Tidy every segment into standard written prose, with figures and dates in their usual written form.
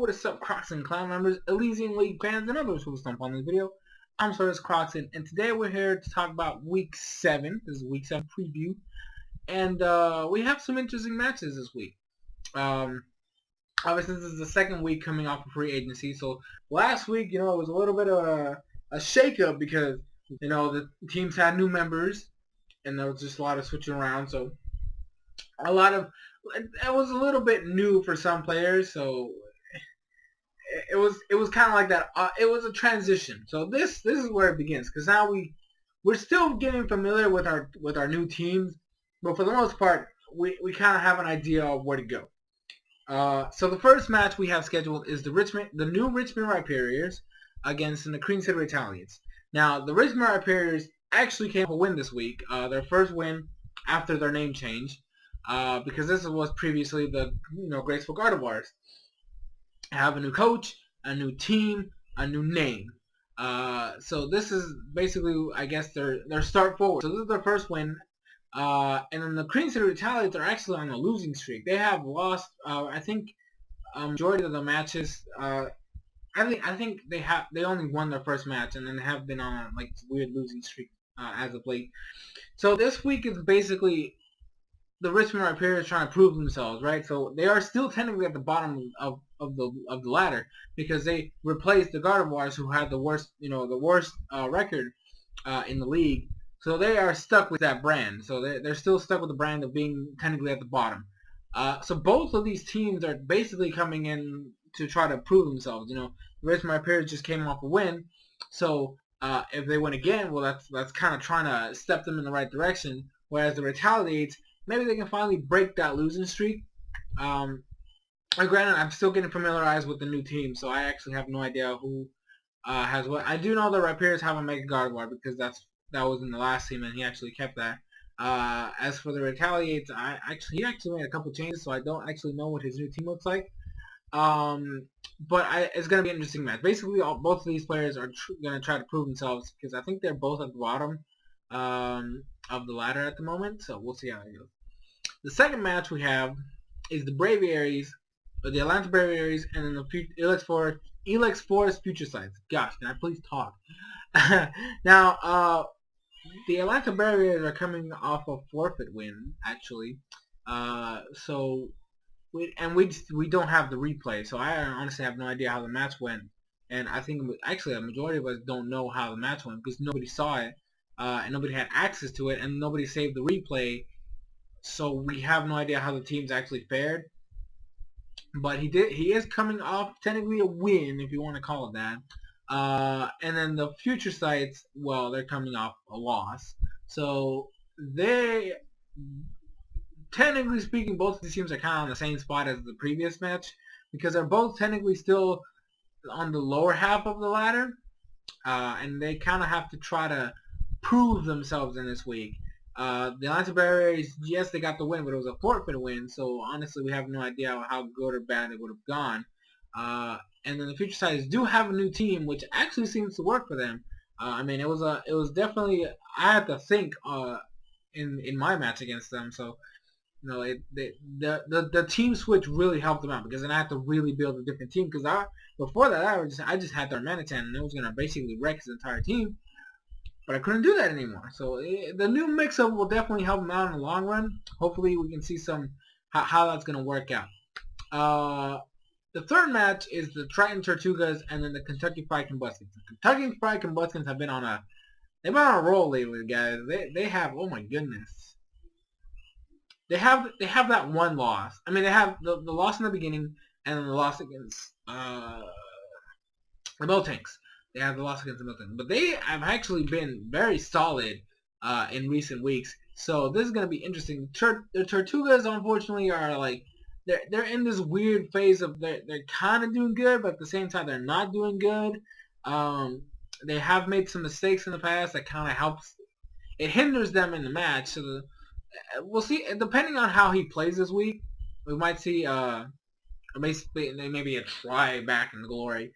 what is up, Crocs and Clown members, Elysian League fans, and others who will stump on this video. I'm SoresanCrockxen, and today we're here to talk about Week 7. This is Week 7 preview. And we have some interesting matches this week. Obviously, this is the second week coming off of free agency. So last week, it was a little bit of a shake-up because, the teams had new members, and there was just a lot of switching around. So it was a little bit new for some players, so it was kind of like that. It was a transition. So this is where it begins, because now we're still getting familiar with our new teams, but for the most part, we kind of have an idea of where to go. So the first match we have scheduled is the new Richmond Riparians against the Queen City Retaliates. Now the Richmond Riparians actually came up a win this week, their first win after their name change. Because this was previously the Graceful Gardevoirs. Have a new coach, a new team, a new name. So this is basically, I guess, their start forward. So this is their first win. And then the Queen City Retaliates are actually on a losing streak. They have lost, I think, majority of the matches. I think they only won their first match, and then have been on like weird losing streak as of late. So this week is basically the Richmond Riparians trying to prove themselves, right? So they are still technically at the bottom of the ladder because they replaced the Gardevoirs, who had the worst record in the league. So they are stuck with that brand. So they're still stuck with the brand of being technically at the bottom. So both of these teams are basically coming in to try to prove themselves. The Richmond Riparians just came off a win, so if they win again, well, that's kind of trying to step them in the right direction. Whereas the Retaliates, maybe they can finally break that losing streak. And granted, I'm still getting familiarized with the new team, so I actually have no idea who has what. I do know the Riparians have a Mega Gardevoir because that was in the last team, and he actually kept that. As for the Retaliates, he actually made a couple changes, so I don't actually know what his new team looks like. But it's going to be an interesting match. Basically, both of these players are going to try to prove themselves because I think they're both at the bottom of the ladder at the moment, so we'll see how it goes. The second match we have is the Braviaries, or the Atlanta Braviaries, and then the Elex Forest Future Sites. Gosh, can I please talk? Now, the Atlanta Braviaries are coming off a forfeit win, actually. So we don't have the replay, so I honestly have no idea how the match went. And I think actually a majority of us don't know how the match went because nobody saw it, and nobody had access to it, and nobody saved the replay. So we have no idea how the teams actually fared. But he is coming off technically a win, if you want to call it that. And then the Future Sites, well, they're coming off a loss. So they, technically speaking, both of these teams are kind of on the same spot as the previous match because they're both technically still on the lower half of the ladder. And they kind of have to try to prove themselves in this week. The Atlanta Braviaries, yes, they got the win, but it was a forfeit win, so honestly we have no idea how good or bad it would have gone. And then the Future Sides do have a new team, which actually seems to work for them. I mean, it was definitely, I had to think in my match against them, so the team switch really helped them out because then I had to really build a different team because before that I just had their Manitan and it was gonna basically wreck his entire team. But I couldn't do that anymore. So the new mix-up will definitely help them out in the long run. Hopefully we can see how that's going to work out. The third match is the Triton Tortugas and then the Kentucky Fried Combuskins. The Kentucky Fried Combuskins have been on a roll lately, guys. They have, oh my goodness. They have that one loss. I mean, they have the loss in the beginning and then the loss against the Miltanks. They have the loss against the Milton, but they have actually been very solid in recent weeks. So this is going to be interesting. The Tortugas, unfortunately, are like they're in this weird phase of they're kind of doing good, but at the same time they're not doing good. They have made some mistakes in the past that kind of helps. It hinders them in the match. So we'll see. Depending on how he plays this week, we might see maybe a try back in glory.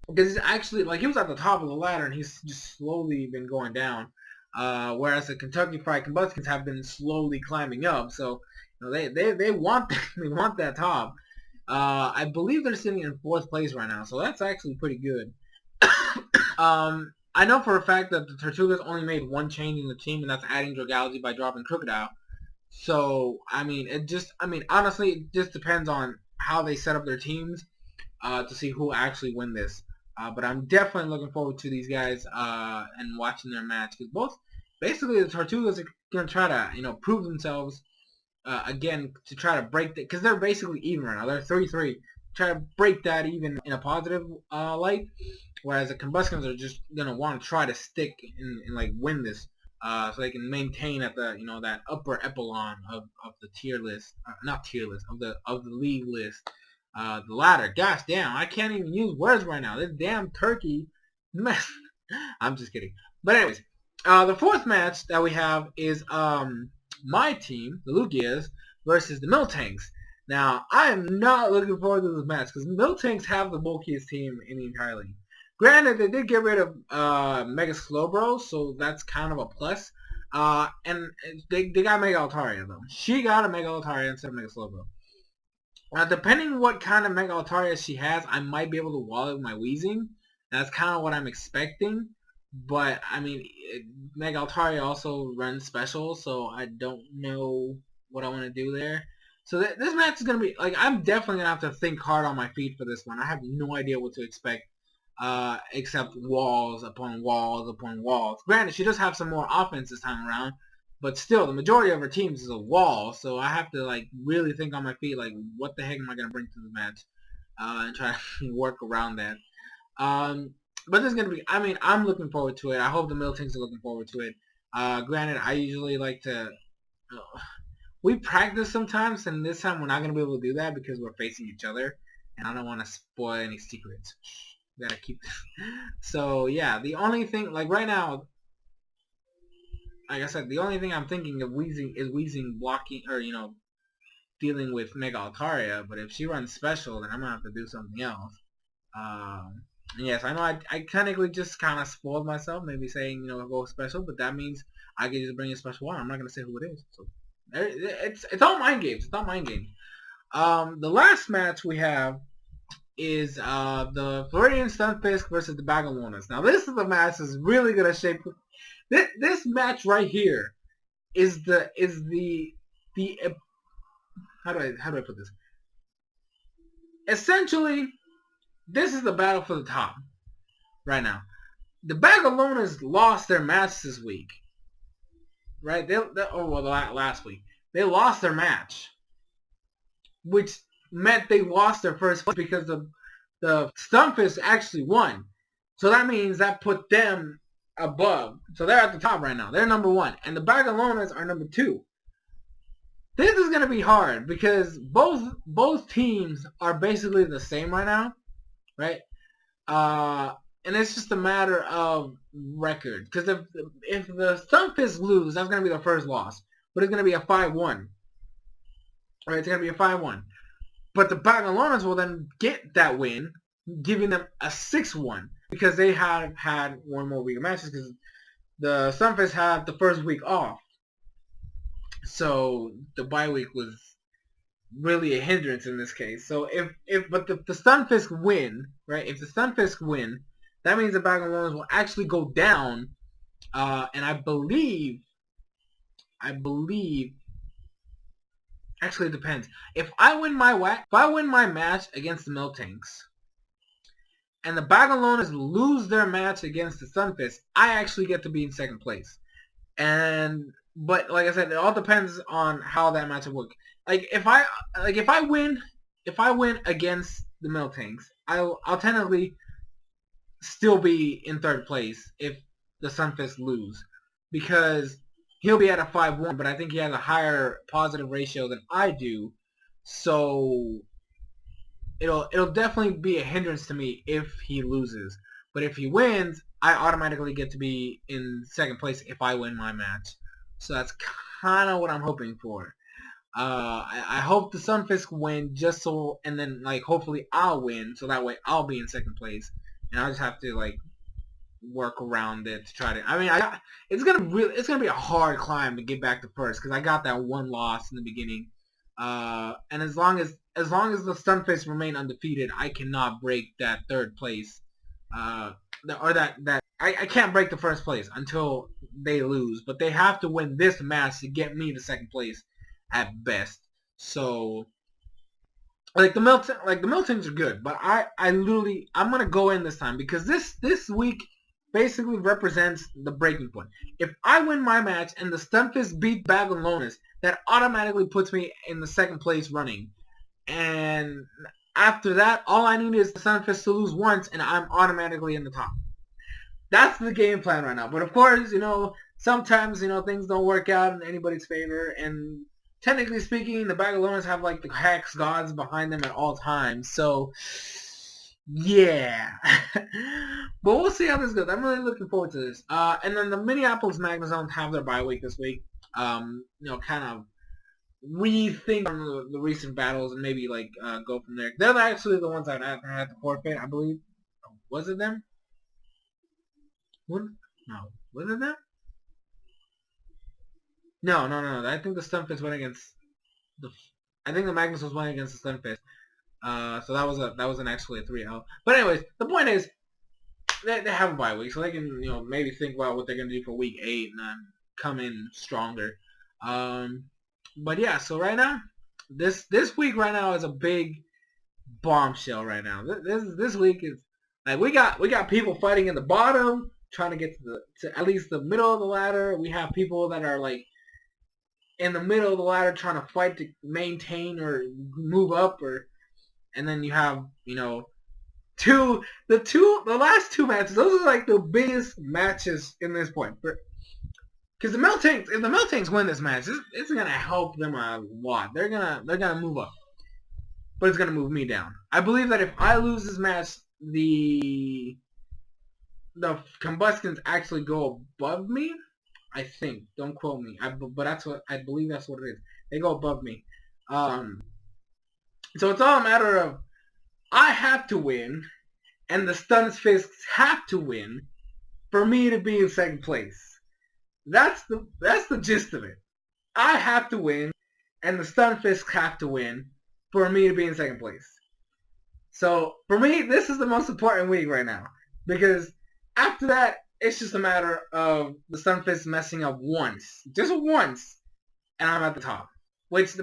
Because he's actually, like, he was at the top of the ladder and he's just slowly been going down. Whereas the Kentucky Fried Combuskins have been slowly climbing up. So, they want that top. I believe they're sitting in 4th place right now, so that's actually pretty good. I know for a fact that the Tortugas only made one change in the team, and that's adding Dragalge by dropping Crocodile. So, I mean, honestly, it just depends on how they set up their teams to see who actually win this. But I'm definitely looking forward to these guys and watching their match, because basically the Tortugas are going to try to, prove themselves again to try to break that, because they're basically even right now. They're 3-3. Try to break that even in a positive light, whereas the Combustions are just gonna want to try to stick and like win this, so they can maintain at the that upper echelon of the tier list, not tier list, of the league list, the ladder. Gosh damn, I can't even use words right now. This damn turkey mess. I'm just kidding. But anyways, the 4th match that we have is my team, the Lugias, versus the Miltanks. Now, I am not looking forward to this match because Miltanks have the bulkiest team in the entire league. Granted, they did get rid of Mega Slowbro, so that's kind of a plus. And they got Mega Altaria, though. She got a Mega Altaria instead of Mega Slowbro. Now, depending what kind of Mega Altaria she has, I might be able to wall it with my Weezing. That's kind of what I'm expecting. But, I mean, Mega Altaria also runs special, so I don't know what I want to do there. So this match is going to be, like, I'm definitely going to have to think hard on my feet for this one. I have no idea what to expect, except walls upon walls upon walls. Granted, she does have some more offense this time around, but still, the majority of her teams is a wall, so I have to, like, really think on my feet, like, what the heck am I going to bring to the match, and try to work around that. But this is going to be, I mean, I'm looking forward to it. I hope the Miltanks are looking forward to it. Granted, I usually like to, we practice sometimes, and this time we're not going to be able to do that because we're facing each other, and I don't want to spoil any secrets. Gotta keep this. So, yeah, the only thing, like, right now, like I said, the only thing I'm thinking of Weezing blocking, or, dealing with Mega Altaria, but if she runs special, then I'm going to have to do something else. Yes, I know I technically just kind of spoiled myself, maybe saying, go special, but that means I can just bring a special one. I'm not going to say who it is. So, it's all mind games. It's all mind games. The last match we have is the Floridian Stunfisk versus the Bagalonas. Now, this is the match that's really going to shape... This match right here is the how do I put this? Essentially, this is the battle for the top right now. The Bagalonas lost their match this week, right? Last week they lost their match, which meant they lost their first place because the Stunfisk actually won. So that means that put them above. So they're at the top right now. They're number 1, and the Bagalonas are number 2. This is gonna be hard because both teams are basically the same right now, right? And it's just a matter of record. Because if the Stunfisk lose, that's gonna be the first loss, but it's gonna be a 5-1. Right? It's gonna be a 5-1. But the Bagalonas will then get that win, giving them a 6-1 because they have had one more week of matches because the Stunfisk had the first week off. So the bye week was really a hindrance in this case. So but the Stunfisk win, right? If the Stunfisk win, that means the Bagalonas will actually go down. And I believe, actually it depends. If I win my match against the Miltanks, and the Bagalonas lose their match against the Stunfisk, I actually get to be in 2nd place. But like I said, it all depends on how that match will work. Like if I win against the Miltanks, I'll technically still be in 3rd place if the Stunfisk lose, because he'll be at a 5-1, but I think he has a higher positive ratio than I do, so it'll definitely be a hindrance to me if he loses. But if he wins, I automatically get to be in 2nd place if I win my match. So that's kind of what I'm hoping for. I hope the Stunfisk win just so, and then like hopefully I'll win so that way I'll be in 2nd place, and I'll just have to like work around it to try to. I mean, it's gonna be a hard climb to get back to 1st because I got that one loss in the beginning. And as long as the Stunfists remain undefeated, I cannot break that third place. Or that I can't break the first place until they lose. But they have to win this match to get me to second place at best. So like the Miltons are good, but I'm gonna go in this time because this week basically represents the breaking point. If I win my match and the Stunfists beat Babylonis, that automatically puts me in the second place running. And after that, all I need is the Stunfists to lose once, and I'm automatically in the top. That's the game plan right now. But of course, sometimes, things don't work out in anybody's favor. And technically speaking, the Bagalonas have like the hex gods behind them at all times. So, yeah. But we'll see how this goes. I'm really looking forward to this. And then the Minneapolis Magnazones have their bye week this week. Kind of rethink on the recent battles and maybe like go from there. They're actually the ones that had to forfeit, I believe. Was it them? What? No. Was it them? No. I think the Stunfist went against the. I think the Magnus was winning against the Stunfist. So that was actually a 3-0. But anyways, the point is, they have a bye week, so they can maybe think about what they're gonna do for week 8 and then come in stronger. But yeah, so right now, this week right now is a big bombshell right now. This week is like we got people fighting in the bottom, trying to get to at least the middle of the ladder. We have people that are like in the middle of the ladder trying to fight to maintain or move up, and then you have the last two matches. Those are like the biggest matches in this point. Because if the Meltanks win this match, it's gonna help them a lot. They're gonna move up, but it's gonna move me down. I believe that if I lose this match, the Combustions actually go above me. I think. Don't quote me. But I believe that's what it is. They go above me. So it's all a matter of I have to win, and the Stunfists have to win for me to be in second place. That's the gist of it. I have to win, and the Stunfists have to win for me to be in second place. So for me, this is the most important week right now because after that, it's just a matter of the Stunfists messing up once, just once, and I'm at the top. But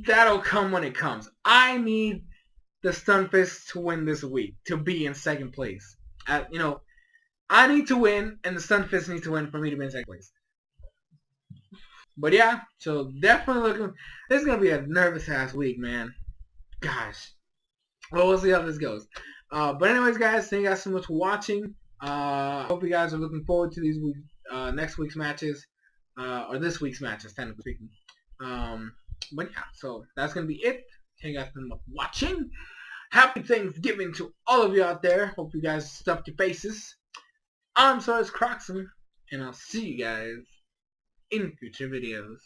that'll come when it comes. I need the Stunfists to win this week to be in second place. I need to win, and the Stunfists need to win for me to be in second place. But yeah, so definitely looking. This is gonna be a nervous-ass week, man. Gosh. Well, we'll see how this goes. But anyways, guys, thank you guys so much for watching. Hope you guys are looking forward to these next week's matches, or this week's matches, technically speaking. But yeah, so that's gonna be it. Thank you guys so much for watching. Happy Thanksgiving to all of you out there. Hope you guys stuffed your faces. I'm SoresanCrockxen, and I'll see you guys in future videos.